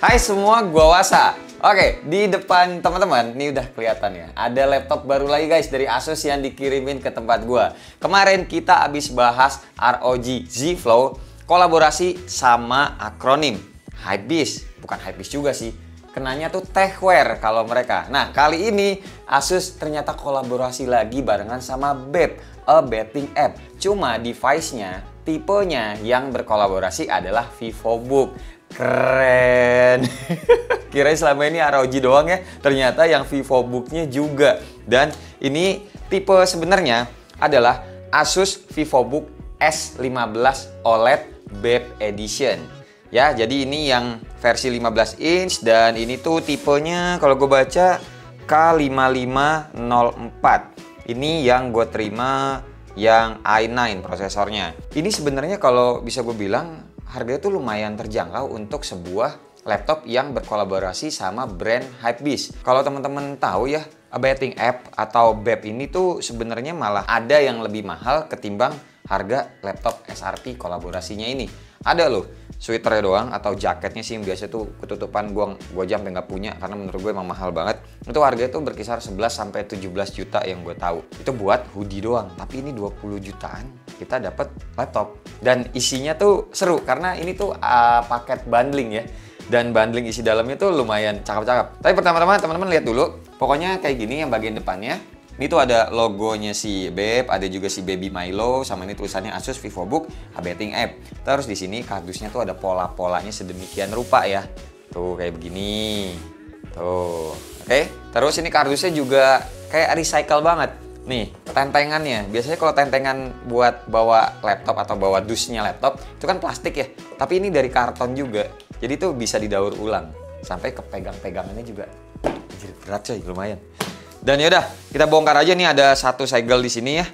Hai semua, gua Wasa. Oke, di depan teman-teman, ini udah kelihatan ya. Ada laptop baru lagi guys dari Asus yang dikirimin ke tempat gua. Kemarin kita habis bahas ROG Z Flow kolaborasi sama akronim Hypebeast. Bukan Hypebeast juga sih. Kenanya tuh Techwear kalau mereka. Nah, kali ini Asus ternyata kolaborasi lagi barengan sama Beb, a betting app. Cuma device-nya, tipenya yang berkolaborasi adalah VivoBook. Keren. Kirain selama ini ROG doang ya, ternyata yang VivoBook-nya juga. Dan ini tipe sebenarnya adalah Asus VivoBook S15 OLED Beb Edition. Ya, jadi ini yang versi 15 inch dan ini tuh tipenya kalau gue baca K5504. Ini yang gue terima yang i9 prosesornya. Ini sebenarnya kalau bisa gue bilang harganya tuh lumayan terjangkau untuk sebuah laptop yang berkolaborasi sama brand Hypebeast. Kalau teman-teman tahu ya, a betting app atau Beb ini tuh sebenarnya malah ada yang lebih mahal ketimbang harga laptop SRT kolaborasinya ini. Ada loh sweaternya doang atau jaketnya sih yang biasa tuh ketutupan gua aja sampai nggak punya karena menurut gue emang mahal banget. Itu harganya tuh berkisar 11 sampai 17 juta yang gue tahu. Itu buat hoodie doang, tapi ini 20 jutaan kita dapat laptop dan isinya tuh seru karena ini tuh paket bundling ya. Dan bundling isi dalamnya tuh lumayan cakep-cakep. Tapi pertama-tama teman-teman lihat dulu. Pokoknya kayak gini yang bagian depannya. Ini tuh ada logonya si Beb, ada juga si Baby Milo, sama ini tulisannya Asus VivoBook a betting app. Terus di sini kardusnya tuh ada pola-polanya sedemikian rupa ya. Tuh kayak begini. Tuh. Oke. Terus ini kardusnya juga kayak recycle banget. Nih, tentengannya. Biasanya kalau tentengan buat bawa laptop atau bawa dusnya laptop, itu kan plastik ya. Tapi ini dari karton juga. Jadi tuh bisa didaur ulang. Sampai ke pegang-pegangannya juga. Jadi berat coy, lumayan. Dan yaudah, kita bongkar aja nih, ada satu segel di sini ya.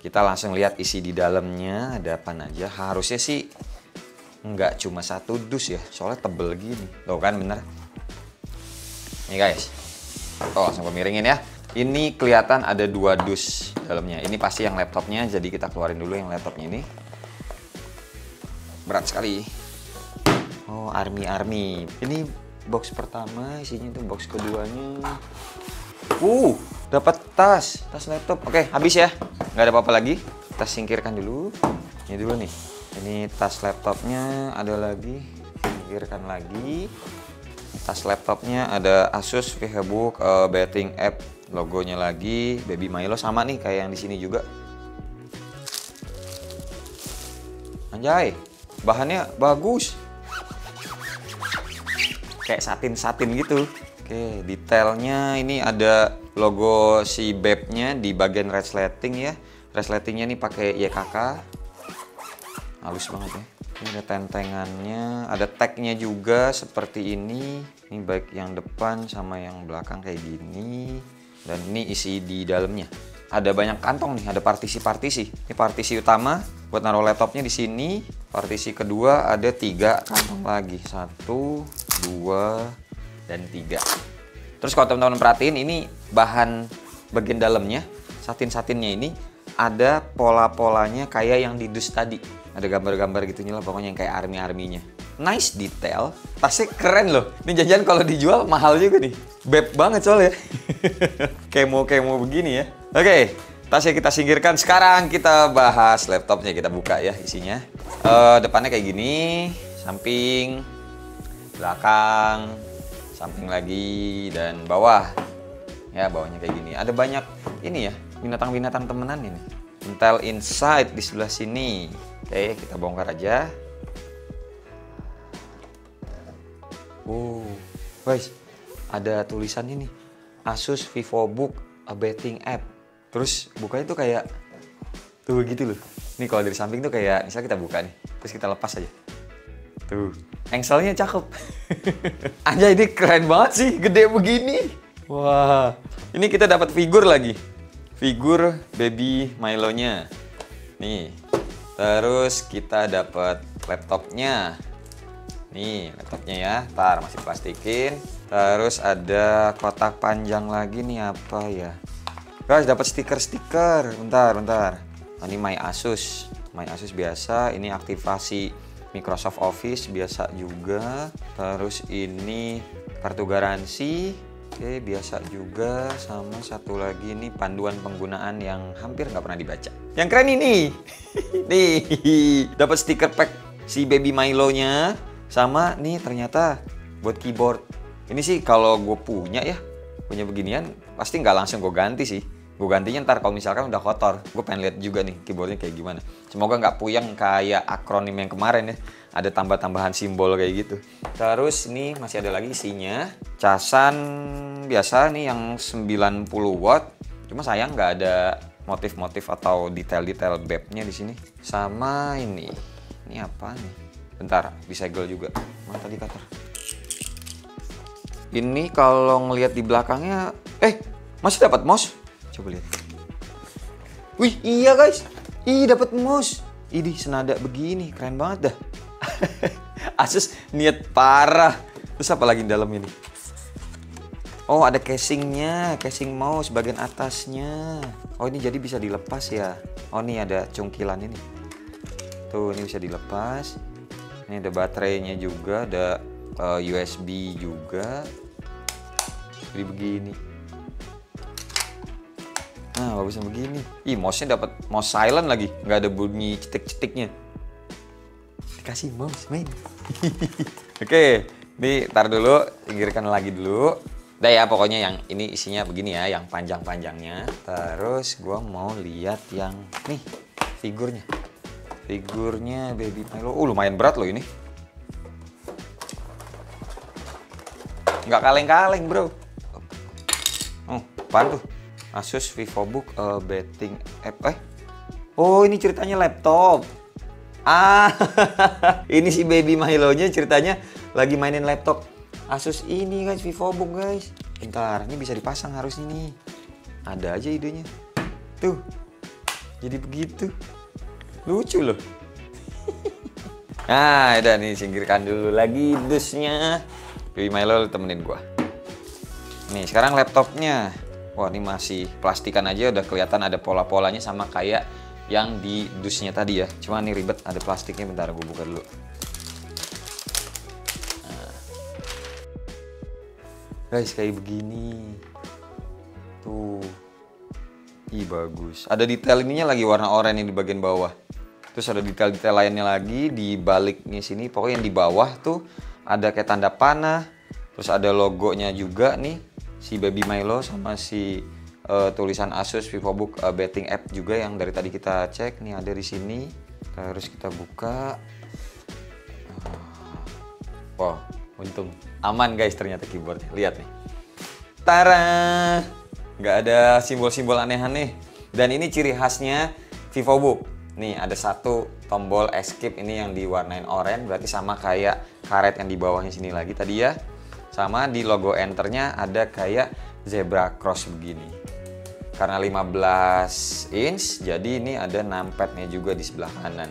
Kita langsung lihat isi di dalamnya ada apa aja. Harusnya sih nggak cuma satu dus ya, soalnya tebel gini. Tuh kan bener. Nih guys. Oh, langsung miringin ya. Ini kelihatan ada 2 dus dalamnya. Ini pasti yang laptopnya, jadi kita keluarin dulu yang laptopnya ini. Berat sekali. Oh, army. Ini box pertama, isinya itu box keduanya. Dapat tas laptop. Oke, habis ya. Nggak ada apa-apa lagi. Kita singkirkan dulu. Ini dulu nih. Ini tas laptopnya ada lagi. Singkirkan lagi. Tas laptopnya ada Asus VivoBook betting app, logonya lagi, Baby Milo sama nih kayak yang di sini juga. Anjay, bahannya bagus. Kayak satin-satin gitu. Oke, detailnya ini ada logo si Beb-nya di bagian resleting ya. Resletingnya nih pakai YKK. Halus banget ya. Ini ada tentengannya, ada tag-nya juga seperti ini. Ini baik yang depan sama yang belakang kayak gini. Dan ini isi di dalamnya. Ada banyak kantong nih, ada partisi-partisi. Ini partisi utama buat naruh laptopnya di sini. Partisi kedua ada 3 kantong lagi. 1, 2, dan 3. Terus kalau teman-teman perhatiin ini bahan bagian dalamnya, satin-satinnya ini ada pola-polanya kayak yang di dus tadi. Ada gambar-gambar gitu lah pokoknya yang kayak army-arminya. Nice detail. Tasnya keren loh. Ini janjian kalau dijual mahal juga nih. Beb banget soalnya. Kemo-kemo begini ya. Oke, tasnya kita singkirkan. Sekarang kita bahas laptopnya. Kita buka ya isinya. Depannya kayak gini. Samping, belakang, samping lagi, dan bawah. Ya, bawahnya kayak gini. Ada banyak ini ya, binatang-binatang temenan ini. Intel Inside di sebelah sini. Oke, kita bongkar aja. Guys, ada tulisan ini. Asus VivoBook a betting app. Terus bukanya tuh kayak tuh gitu loh. Nih kalau dari samping tuh kayak misalnya kita buka nih, terus kita lepas aja. Tuh, engselnya cakep. Anjay, ini keren banget sih, gede begini. Wah, ini kita dapat figur lagi. Figur Baby Milo-nya. Nih. Terus kita dapat laptopnya. Nih, laptopnya ya. Ntar masih plastikin. Terus ada kotak panjang lagi nih, apa ya? Guys, dapat stiker-stiker. Bentar. Oh, ini My Asus biasa. Ini aktivasi Microsoft Office biasa juga. Terus ini kartu garansi, oke biasa juga. Sama satu lagi ini panduan penggunaan yang hampir nggak pernah dibaca. Yang keren ini, nih dapat stiker pack si Baby Milo-nya, sama nih ternyata buat keyboard. Ini sih kalau gue punya beginian, pasti nggak langsung gue ganti sih. Gue gantinya ntar kalau misalkan udah kotor. Gue pengen lihat juga nih keyboardnya kayak gimana. Semoga nggak puyeng kayak akronim yang kemarin ya. Ada tambah-tambahan simbol kayak gitu. Terus ini masih ada lagi isinya. Casan biasa nih yang 90 watt. Cuma sayang nggak ada motif-motif atau detail-detail bebnya di sini. Sama ini. Ini apa nih? Bentar, disegel juga. Mana tadi cutter? Ini kalau ngelihat di belakangnya, masih dapat mouse. Coba lihat. Wih, iya guys. Ih, dapat mouse. Ini senada begini, keren banget dah. Asus niat parah. Terus apa lagi di dalam ini? Oh, ada casingnya, casing mouse bagian atasnya. Oh, ini jadi bisa dilepas ya. Oh, ini ada cungkilan ini. Tuh, ini bisa dilepas. Ini ada baterainya juga, ada USB juga. Jadi begini. Nah, bagusnya begini. Ih, mouse-nya dapat mouse silent lagi, nggak ada bunyi cetik-cetiknya. Dikasih mouse, main. Oke, nih tar dulu, pinggirkan lagi dulu. Udah ya, pokoknya yang ini isinya begini ya, yang panjang-panjangnya. Terus gua mau lihat yang nih figurnya. Figurnya Baby Milo. Lumayan berat loh ini. Nggak kaleng-kaleng, bro. Oh, apaan tuh? Asus VivoBook Betting App. Oh, ini ceritanya laptop. Ini si Baby Milo-nya ceritanya lagi mainin laptop Asus ini guys, VivoBook guys. Bentar, ini bisa dipasang harus ini. Ada aja idenya. Tuh. Jadi begitu. Lucu loh. Nah, udah nih singkirkan dulu lagi dusnya. Baby Milo temenin gua. Nih, sekarang laptopnya. Wah, ini masih plastikan aja udah kelihatan ada pola-polanya sama kayak yang di dusnya tadi ya. Cuma ini ribet, ada plastiknya. Bentar, gue buka dulu. Nah. Guys, kayak begini. Tuh. Ih, bagus. Ada detail ininya lagi warna oranye di bagian bawah. Terus ada detail-detail lainnya lagi di baliknya sini. Pokoknya yang di bawah tuh ada kayak tanda panah. Terus ada logonya juga nih. Si Baby Milo sama si tulisan Asus VivoBook Betting App juga yang dari tadi kita cek. Nih ada di sini. Terus kita buka. Wow, untung. Aman guys ternyata keyboardnya. Lihat nih. Tara! Nggak ada simbol-simbol aneh-aneh. Dan ini ciri khasnya VivoBook. Nih ada satu tombol escape ini yang diwarnain oranye. Berarti sama kayak karet yang di bawahnya sini lagi tadi ya. Sama di logo enternya ada kayak zebra cross begini. Karena 15 inch, jadi ini ada numpadnya juga di sebelah kanan.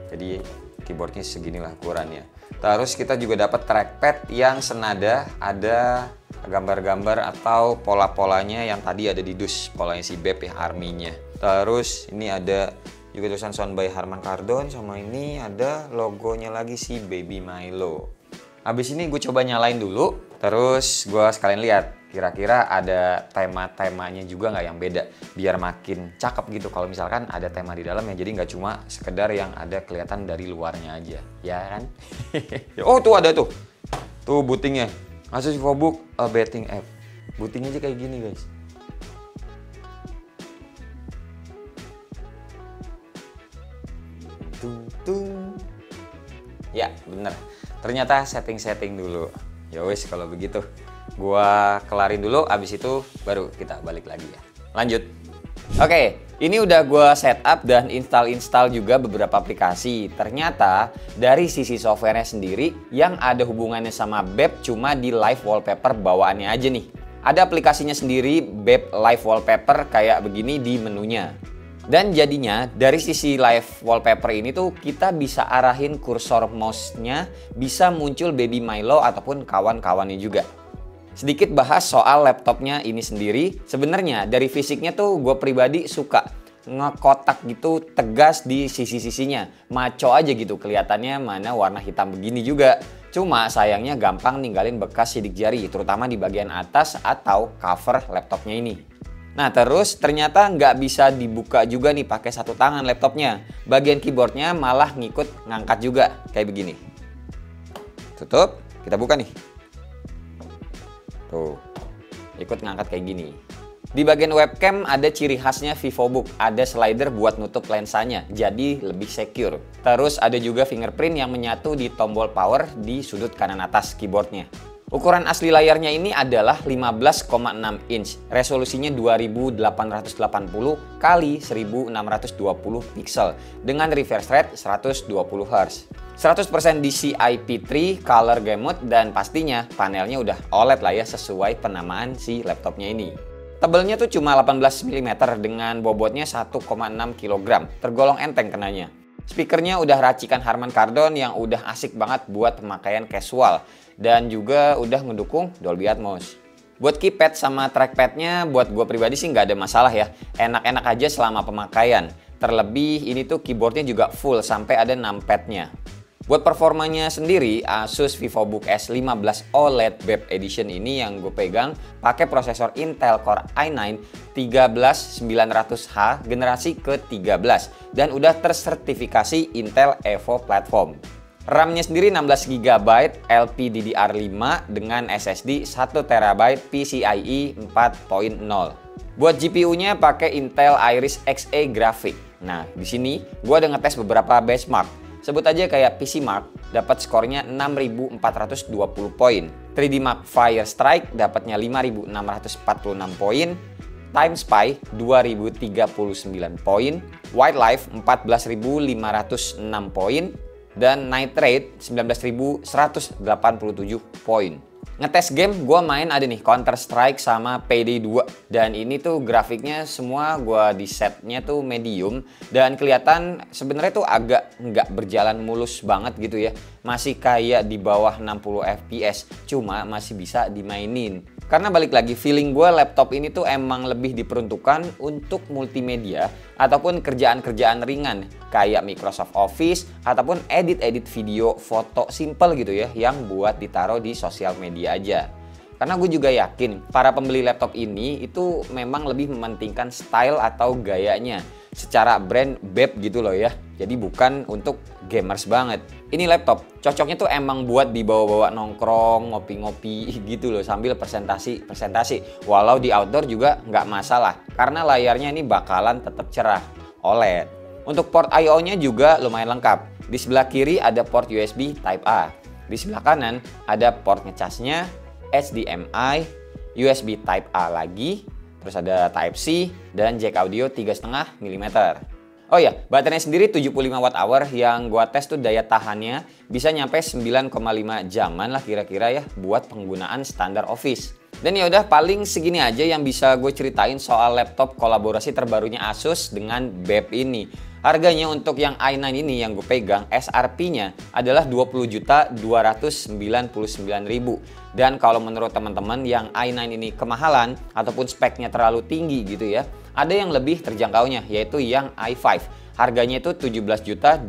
Jadi keyboardnya seginilah ukurannya. Terus kita juga dapat trackpad yang senada, ada gambar-gambar atau pola-polanya yang tadi ada di dus, polanya si Beb ya, arminya. Terus ini ada juga tulisan Sound by Harman Kardon, sama ini ada logonya lagi si Baby Milo. Habis ini gue coba nyalain dulu, terus gue sekalian lihat kira-kira ada tema-temanya juga nggak yang beda, biar makin cakep gitu kalau misalkan ada tema di dalamnya, jadi nggak cuma sekedar yang ada kelihatan dari luarnya aja, ya kan? Oh tuh ada tuh bootingnya, Asus VivoBook Betting App, bootingnya aja kayak gini guys. Tung. Ya bener. Ternyata setting-setting dulu. Ya wes kalau begitu. Gua kelarin dulu, abis itu baru kita balik lagi ya. Lanjut. Oke, ini udah gua setup dan install juga beberapa aplikasi. Ternyata dari sisi softwarenya sendiri yang ada hubungannya sama Beb cuma di live wallpaper bawaannya aja nih. Ada aplikasinya sendiri Beb Live Wallpaper kayak begini di menunya. Dan jadinya dari sisi live wallpaper ini tuh kita bisa arahin kursor mouse-nya bisa muncul Baby Milo ataupun kawan-kawannya juga. Sedikit bahas soal laptopnya ini sendiri. Sebenarnya dari fisiknya tuh gue pribadi suka. ngekotak gitu tegas di sisi-sisinya. Maco aja gitu kelihatannya mana warna hitam begini juga. Cuma sayangnya gampang ninggalin bekas sidik jari, terutama di bagian atas atau cover laptopnya ini. Nah terus ternyata nggak bisa dibuka juga nih pakai satu tangan laptopnya. Bagian keyboardnya malah ngikut ngangkat juga kayak begini. Tutup, kita buka nih. Tuh, ikut ngangkat kayak gini. Di bagian webcam ada ciri khasnya VivoBook, ada slider buat nutup lensanya, jadi lebih secure. Terus ada juga fingerprint yang menyatu di tombol power di sudut kanan atas keyboardnya. Ukuran asli layarnya ini adalah 15,6 inch, resolusinya 2880 x 1620 pixel dengan refresh rate 120 Hz. 100% DCI-P3 color gamut dan pastinya panelnya udah OLED lah ya sesuai penamaan si laptopnya ini. Tebelnya tuh cuma 18 mm dengan bobotnya 1,6 kg, tergolong enteng kenanya. Speakernya udah racikan Harman Kardon yang udah asik banget buat pemakaian casual dan juga udah ngedukung Dolby Atmos. Buat keypad sama trackpadnya buat gue pribadi sih nggak ada masalah ya, enak-enak aja selama pemakaian. Terlebih ini tuh keyboardnya juga full sampai ada numpadnya. Buat performanya sendiri, Asus VivoBook S15 OLED BEP Edition ini yang gue pegang pakai prosesor Intel Core i9 13900H generasi ke-13 dan udah tersertifikasi Intel Evo Platform. RAM-nya sendiri 16GB LPDDR5 dengan SSD 1TB PCIe 4.0. Buat GPU-nya pakai Intel Iris Xe Graphic. Nah, di sini gue ada ngetes beberapa benchmark. Sebut aja kayak PC Mark dapat skornya 6420 poin. 3D Mark Firestrike dapatnya 5646 poin. Time Spy 2039 poin. Wildlife 14506 poin. Dan Night Raid 19187 poin. Ngetes game gue main ada nih Counter Strike sama Payday 2 dan ini tuh grafiknya semua gue di setnya tuh medium dan kelihatan sebenarnya tuh agak nggak berjalan mulus banget gitu ya, masih kayak di bawah 60 fps, cuma masih bisa dimainin. Karena balik lagi feeling gue laptop ini tuh emang lebih diperuntukkan untuk multimedia ataupun kerjaan-kerjaan ringan kayak Microsoft Office ataupun edit-edit video foto simple gitu ya yang buat ditaruh di sosial media aja. Karena gue juga yakin para pembeli laptop ini itu memang lebih mementingkan style atau gayanya secara brand BEP gitu loh ya. Jadi bukan untuk gamers banget. Ini laptop cocoknya tuh emang buat dibawa-bawa nongkrong, ngopi-ngopi gitu loh sambil presentasi. Walau di outdoor juga nggak masalah karena layarnya ini bakalan tetap cerah OLED. Untuk port I/O-nya juga lumayan lengkap. Di sebelah kiri ada port USB Type A. Di sebelah kanan ada port ngecasnya, HDMI, USB Type A lagi, terus ada Type C dan jack audio 3,5 mm. Oh ya, baterainya sendiri 75 Wh yang gua tes tuh daya tahannya bisa nyampe 9,5 jaman lah kira-kira ya buat penggunaan standar Office. Dan ya udah paling segini aja yang bisa gue ceritain soal laptop kolaborasi terbarunya Asus dengan BEP ini. Harganya untuk yang i9 ini yang gue pegang SRP-nya adalah 20.299.000. Dan kalau menurut teman-teman yang i9 ini kemahalan ataupun speknya terlalu tinggi gitu ya, ada yang lebih terjangkaunya yaitu yang i5. Harganya itu 17.299.000.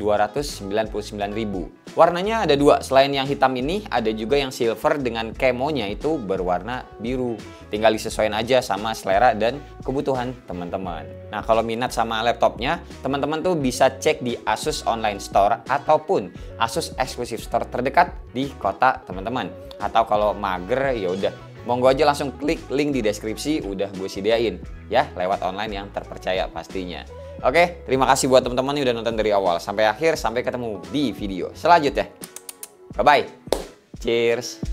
Warnanya ada dua, selain yang hitam ini ada juga yang silver dengan kemonya itu berwarna biru. Tinggal disesuaikan aja sama selera dan kebutuhan teman-teman. Nah kalau minat sama laptopnya, teman-teman tuh bisa cek di Asus Online Store ataupun Asus Exclusive Store terdekat di kota teman-teman. Atau kalau mager ya udah, monggo aja langsung klik link di deskripsi, udah gue sediain ya lewat online yang terpercaya pastinya. Oke, terima kasih buat teman-teman yang udah nonton dari awal sampai akhir. Sampai ketemu di video selanjutnya. Bye-bye. Cheers.